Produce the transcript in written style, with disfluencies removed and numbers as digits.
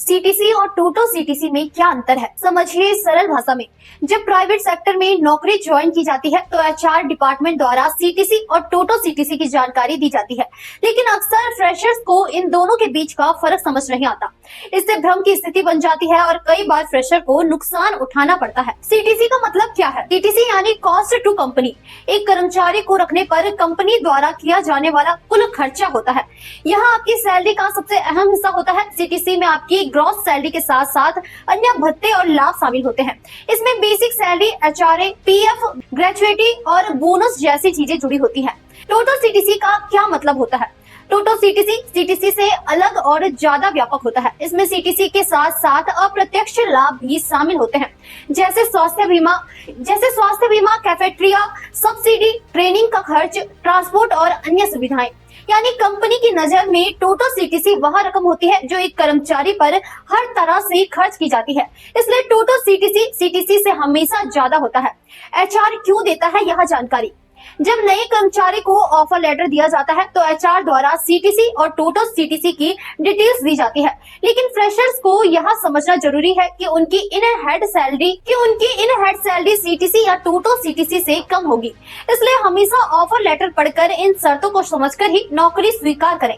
CTC और टोटो CTC में क्या अंतर है, समझिए सरल भाषा में। जब प्राइवेट सेक्टर में नौकरी ज्वाइन की जाती है तो एचआर डिपार्टमेंट द्वारा सीटीसी और टोटो सीटीसी की जानकारी दी जाती है, लेकिन अक्सर फ्रेशर्स को इन दोनों के बीच का फर्क समझ नहीं आता। इससे भ्रम की स्थिति बन जाती है और कई बार फ्रेशर को नुकसान उठाना पड़ता है। सीटीसी का मतलब क्या है? सीटीसी यानी कॉस्ट टू कंपनी। एक कर्मचारी को रखने पर कंपनी द्वारा किया जाने वाला कुल खर्चा होता है। यहाँ आपकी सैलरी का सबसे अहम हिस्सा होता है। सीटीसी में आपकी ग्रॉस सैलरी के साथ साथ अन्य भत्ते और लाभ शामिल होते हैं। इसमें basic salary, HRA, PF, gratuity और बोनस जैसी चीजें जुड़ी होती हैं। टोटल सीटीसी का क्या मतलब होता है? टोटल सीटीसी सीटीसी से अलग और ज्यादा व्यापक होता है। इसमें सीटीसी के साथ साथ अप्रत्यक्ष लाभ भी शामिल होते हैं, जैसे स्वास्थ्य बीमा, कैफेटेरिया, सब्सिडी, ट्रेनिंग का खर्च, ट्रांसपोर्ट और अन्य सुविधाएं। यानी कंपनी की नजर में टोटल सीटीसी वह रकम होती है जो एक कर्मचारी पर हर तरह से खर्च की जाती है। इसलिए टोटल सीटीसी सीटीसी से हमेशा ज्यादा होता है। एचआर क्यों देता है यह जानकारी? जब नए कर्मचारी को ऑफर लेटर दिया जाता है तो एचआर द्वारा सीटीसी और टोटल सीटीसी की डिटेल्स दी जाती है, लेकिन फ्रेशर्स को यह समझना जरूरी है कि उनकी इन हेड सैलरी सीटीसी या टोटल सीटीसी से कम होगी। इसलिए हमेशा ऑफर लेटर पढ़कर इन शर्तों को समझकर ही नौकरी स्वीकार करें।